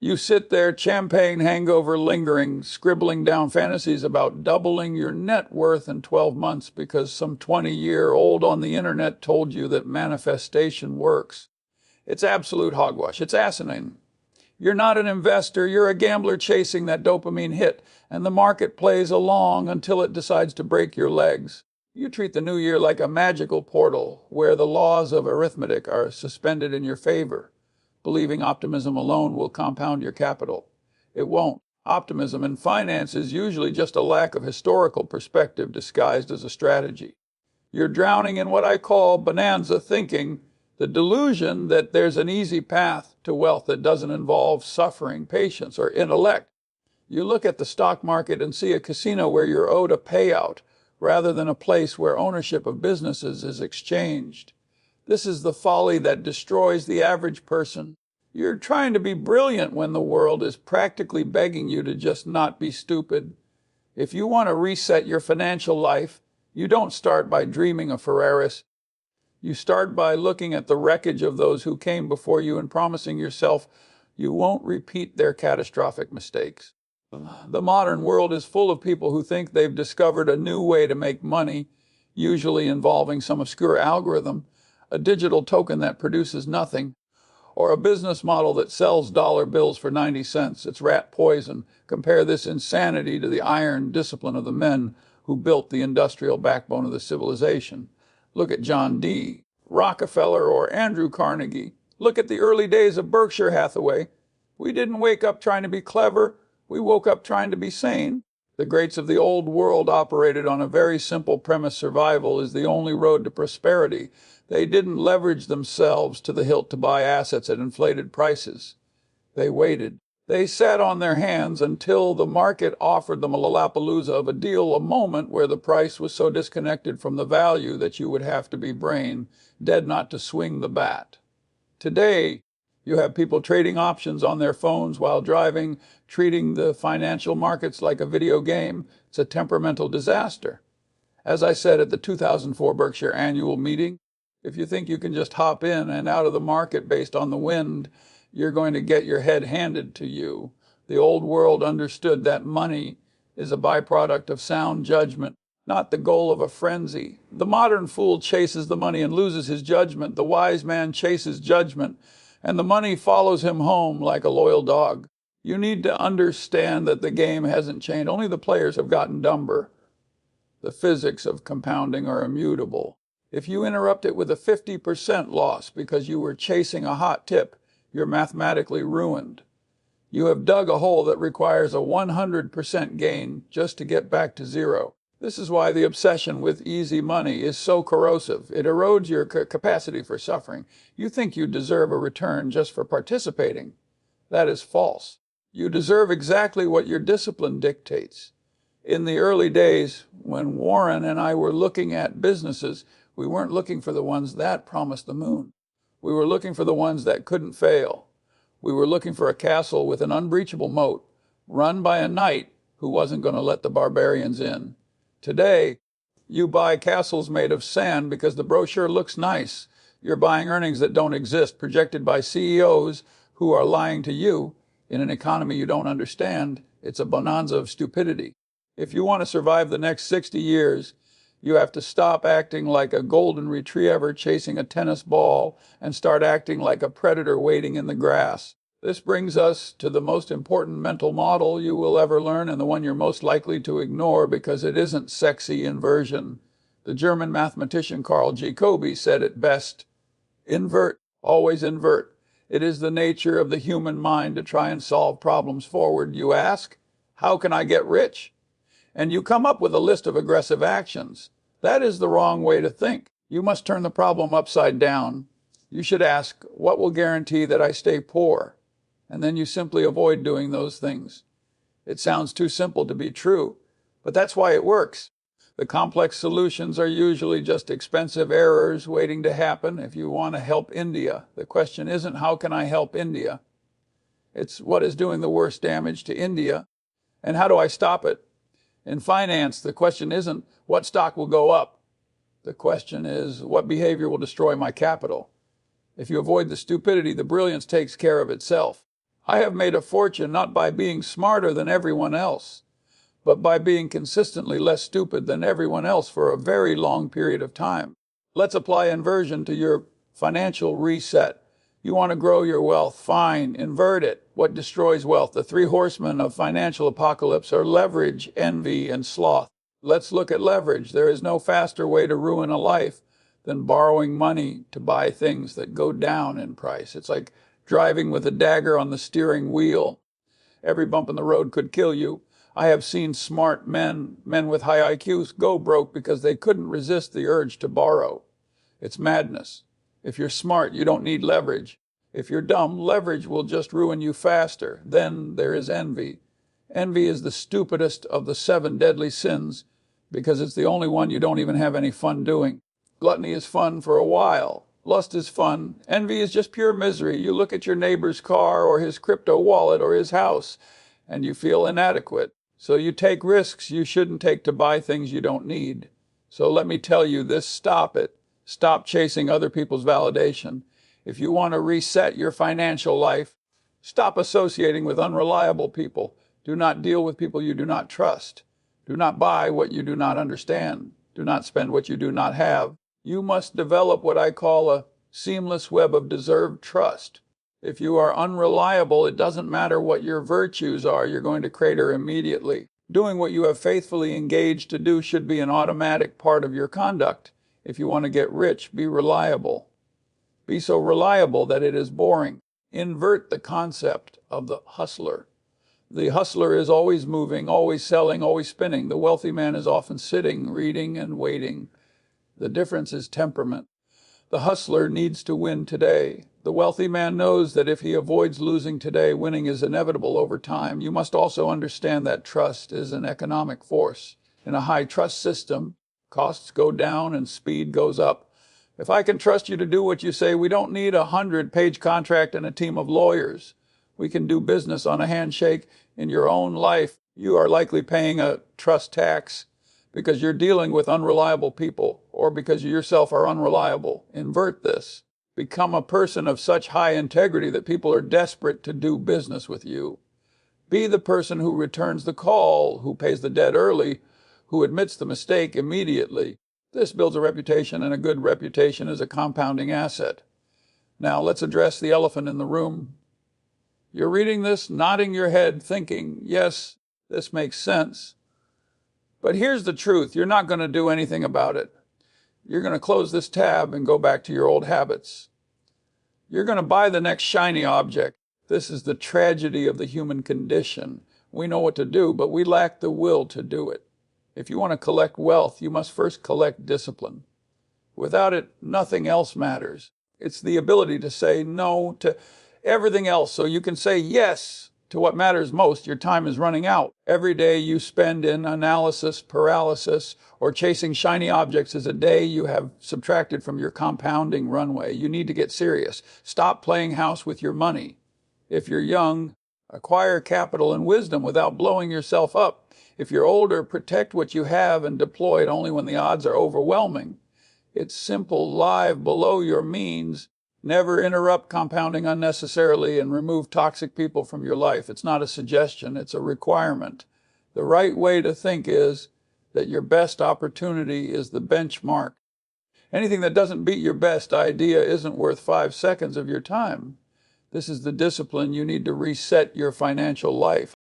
You sit there, champagne hangover lingering, scribbling down fantasies about doubling your net worth in 12 months because some 20-year-old on the internet told you that manifestation works. It's absolute hogwash. It's asinine. You're not an investor. You're a gambler chasing that dopamine hit, and the market plays along until it decides to break your legs. You treat the new year like a magical portal where the laws of arithmetic are suspended in your favor, believing optimism alone will compound your capital. It won't. Optimism in finance is usually just a lack of historical perspective disguised as a strategy. You're drowning in what I call bonanza thinking, the delusion that there's an easy path to wealth that doesn't involve suffering, patience, or intellect. You look at the stock market and see a casino where you're owed a payout, rather than a place where ownership of businesses is exchanged. This is the folly that destroys the average person. You're trying to be brilliant when the world is practically begging you to just not be stupid. If you want to reset your financial life, you don't start by dreaming of Ferraris. You start by looking at the wreckage of those who came before you and promising yourself you won't repeat their catastrophic mistakes. The modern world is full of people who think they've discovered a new way to make money, usually involving some obscure algorithm, a digital token that produces nothing, or a business model that sells dollar bills for 90 cents. It's rat poison. Compare this insanity to the iron discipline of the men who built the industrial backbone of the civilization. Look at John D. Rockefeller or Andrew Carnegie. Look at the early days of Berkshire Hathaway. We didn't wake up trying to be clever. We woke up trying to be sane. The greats of the old world operated on a very simple premise: survival is the only road to prosperity. They didn't leverage themselves to the hilt to buy assets at inflated prices. They waited. They sat on their hands until the market offered them a Lollapalooza of a deal, a moment where the price was so disconnected from the value that you would have to be brain dead not to swing the bat. Today, you have people trading options on their phones while driving, treating the financial markets like a video game. It's a temperamental disaster. As I said at the 2004 Berkshire annual meeting, if you think you can just hop in and out of the market based on the wind, you're going to get your head handed to you. The old world understood that money is a byproduct of sound judgment, not the goal of a frenzy. The modern fool chases the money and loses his judgment. The wise man chases judgment, and the money follows him home like a loyal dog. You need to understand that the game hasn't changed. Only the players have gotten dumber. The physics of compounding are immutable. If you interrupt it with a 50% loss because you were chasing a hot tip, you're mathematically ruined. You have dug a hole that requires a 100% gain just to get back to zero. This is why the obsession with easy money is so corrosive. It erodes your capacity for suffering. You think you deserve a return just for participating. That is false. You deserve exactly what your discipline dictates. In the early days, when Warren and I were looking at businesses, we weren't looking for the ones that promised the moon. We were looking for the ones that couldn't fail. We were looking for a castle with an unbreachable moat, run by a knight who wasn't going to let the barbarians in. Today, you buy castles made of sand because the brochure looks nice. You're buying earnings that don't exist, projected by CEOs who are lying to you. In an economy you don't understand, it's a bonanza of stupidity. If you want to survive the next 60 years, you have to stop acting like a golden retriever chasing a tennis ball and start acting like a predator waiting in the grass. This brings us to the most important mental model you will ever learn, and the one you're most likely to ignore because it isn't sexy: inversion. The German mathematician Carl Jacobi said it best: invert, always invert. It is the nature of the human mind to try and solve problems forward. You ask, how can I get rich? And you come up with a list of aggressive actions. That is the wrong way to think. You must turn the problem upside down. You should ask, what will guarantee that I stay poor? And then you simply avoid doing those things. It sounds too simple to be true, but that's why it works. The complex solutions are usually just expensive errors waiting to happen. If you want to help India, the question isn't how can I help India? It's what is doing the worst damage to India, and how do I stop it? In finance, the question isn't what stock will go up. The question is what behavior will destroy my capital. If you avoid the stupidity, the brilliance takes care of itself. I have made a fortune not by being smarter than everyone else, but by being consistently less stupid than everyone else for a very long period of time. Let's apply inversion to your financial reset. You want to grow your wealth? Fine, invert it. What destroys wealth? The three horsemen of financial apocalypse are leverage, envy, and sloth. Let's look at leverage. There is no faster way to ruin a life than borrowing money to buy things that go down in price. It's like driving with a dagger on the steering wheel. Every bump in the road could kill you. I have seen smart men with high IQs, go broke because they couldn't resist the urge to borrow. It's madness. If you're smart, you don't need leverage. If you're dumb, leverage will just ruin you faster. Then there is envy. Envy is the stupidest of the 7 deadly sins because it's the only one you don't even have any fun doing. Gluttony is fun for a while. Lust is fun. Envy is just pure misery. You look at your neighbor's car or his crypto wallet or his house, and you feel inadequate. So you take risks you shouldn't take to buy things you don't need. So let me tell you this, stop it. Stop chasing other people's validation. If you want to reset your financial life, stop associating with unreliable people. Do not deal with people you do not trust. Do not buy what you do not understand. Do not spend what you do not have. You must develop what I call a seamless web of deserved trust. If you are unreliable, it doesn't matter what your virtues are, you're going to crater immediately. Doing what you have faithfully engaged to do should be an automatic part of your conduct. If you want to get rich, be reliable. Be so reliable that it is boring. Invert the concept of the hustler. The hustler is always moving, always selling, always spinning. The wealthy man is often sitting, reading, and waiting. The difference is temperament. The hustler needs to win today. The wealthy man knows that if he avoids losing today, winning is inevitable over time. You must also understand that trust is an economic force. In a high trust system, costs go down and speed goes up. If I can trust you to do what you say, we don't need a 100-page contract and a team of lawyers. We can do business on a handshake. In your own life, you are likely paying a trust tax because you're dealing with unreliable people or because you yourself are unreliable. Invert this. Become a person of such high integrity that people are desperate to do business with you. Be the person who returns the call, who pays the debt early, who admits the mistake immediately. This builds a reputation, and a good reputation is a compounding asset. Now, let's address the elephant in the room. You're reading this, nodding your head, thinking, yes, this makes sense. But here's the truth. You're not going to do anything about it. You're going to close this tab and go back to your old habits. You're going to buy the next shiny object. This is the tragedy of the human condition. We know what to do, but we lack the will to do it. If you want to collect wealth, you must first collect discipline. Without it, nothing else matters. It's the ability to say no to everything else so you can say yes to what matters most. Your time is running out. Every day you spend in analysis paralysis or chasing shiny objects is a day you have subtracted from your compounding runway. You need to get serious. Stop playing house with your money. If you're young, acquire capital and wisdom without blowing yourself up. If you're older, protect what you have and deploy it only when the odds are overwhelming. It's simple. Live below your means. Never interrupt compounding unnecessarily and remove toxic people from your life. It's not a suggestion, it's a requirement. The right way to think is that your best opportunity is the benchmark. Anything that doesn't beat your best idea isn't worth 5 seconds of your time. This is the discipline you need to reset your financial life.